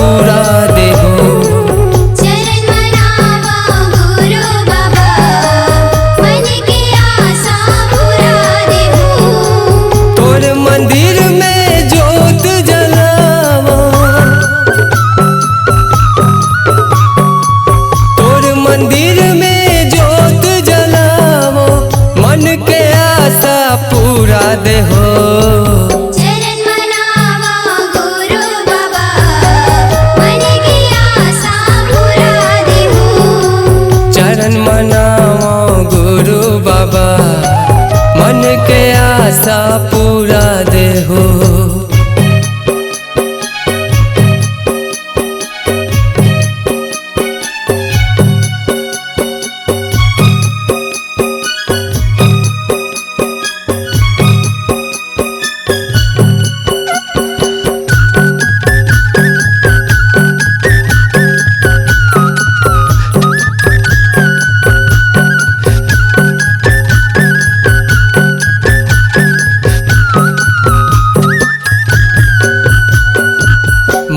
पूरा देहो। चरण मनावा गुरु बाबा, मन के आशा पूरा देहो। तोर मंदिर में जोत जलावा, तोर मंदिर में जोत जलावा, मन के आशा पूरा देहो। चरण मनावा गुरु बाबा, मन की आशा पूरा देहो। चरण मनावा गुरु बाबा, मन के आशा पूरा देहो।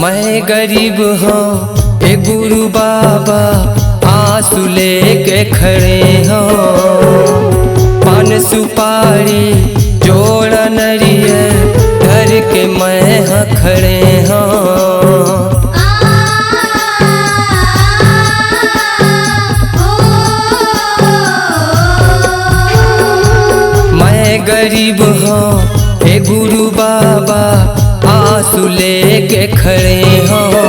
मैं गरीब हूँ ए गुरु बाबा, आंसू लेके खड़े हूँ। पान सुपारी जोड़ नरियर धर के मैं यहाँ खड़े हूँ। मैं गरीब हूँ ए गुरु बाबा, आंसू लेके खड़े हों।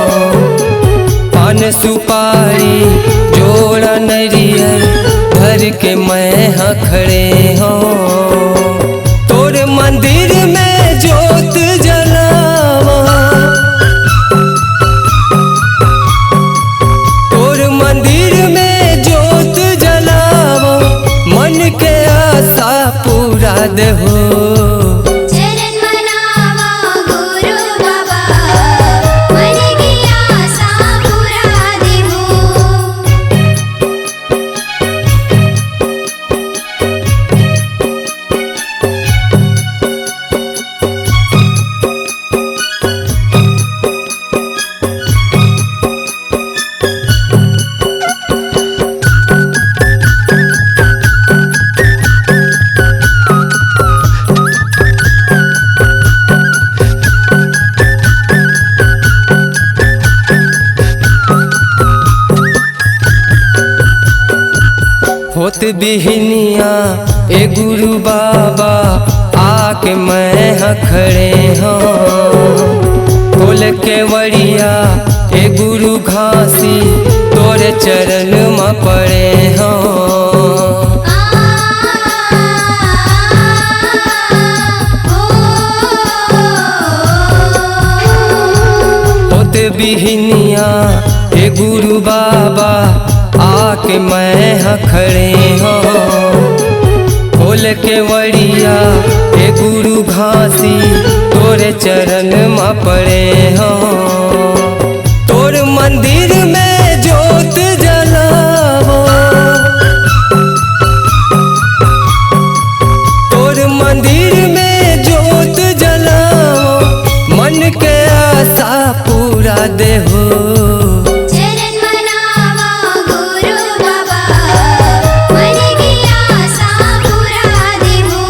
पान सुपारी जोड़ा नरियर धर के मैं यहाँ खड़े हों। तोर मंदिर में जोत जलावा, तोर मंदिर में जोत जलावा, मन के आशा पूरा देहो। चरण मनावा गुरु बाबा, मन की आशा पूरा देहो। होत बिहनिया ए गुरु बाबा, आके मैं यहाँ खड़े हूँ। खोल के वड़िया ए गुरु घासी, तोरे चरण में पड़े हूँ। होत बिहनिया ए गुरु बाबा, आके मैं यहाँ खड़े हूँ। खोल के वड़िया ए गुरु घासी, तोरे चरण में पड़े हूँ। तोर मंदिर में जोत जलावा, तोर मंदिर में जोत जलावा, मन के आशा पूरा देहो। चरण मनावा गुरु बाबा, मन की आशा पूरा देहो।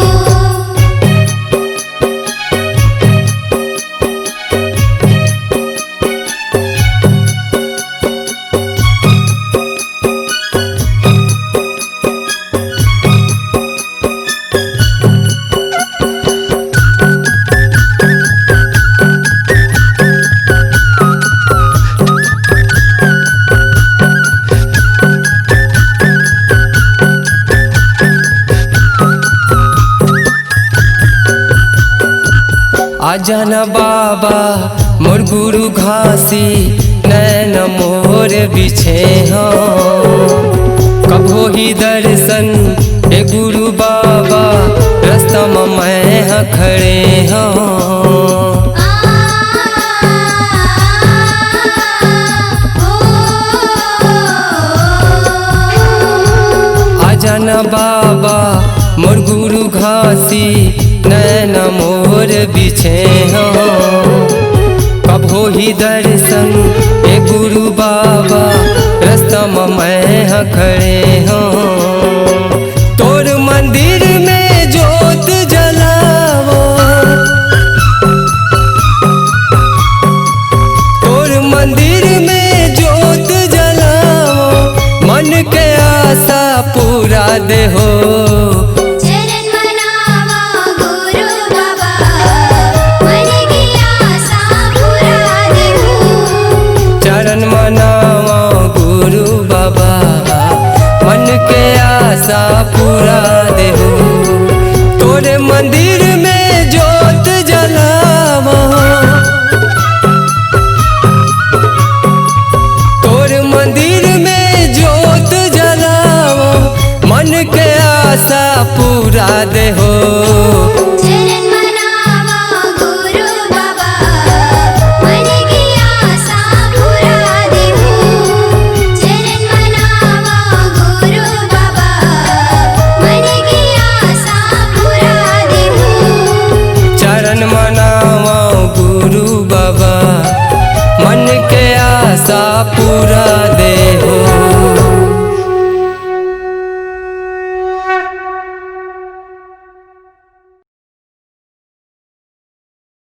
आजन बाबा मोर गुरु घासी, नैन मोर बिछे हों। कभो ही दर्शन ए गुरु बाबा, रास्ता में मैं यहाँ खड़े हों। आजन बाबा मोर गुरु घासी, नैन मोर बिछे हों। कभो हो ही दर्शन ए गुरु बाबा रास्ता में मैं खड़े हूँ। तोर मंदिर में जोत जलावो, तोर मंदिर में जोत जलावो, मन के आशा पूरा दे हो। चरण मनावा गुरु बाबा, मन की आशा पूरा देहु। चरण मनावा गुरु बाबा, मन के आशा पूरा देहु। तोरे मंदिर में जोत जलावो, तोरे मंदिर में जोत जलावो, मन के आशा पूरा देहो। चरण मनावा गुरु बाबा, मन की आशा पूरा देहु। चरण मनावा गुरु बाबा, मन की आशा पूरा देहु। चरण मनावा गुरु बाबा, मन के आशा पूरा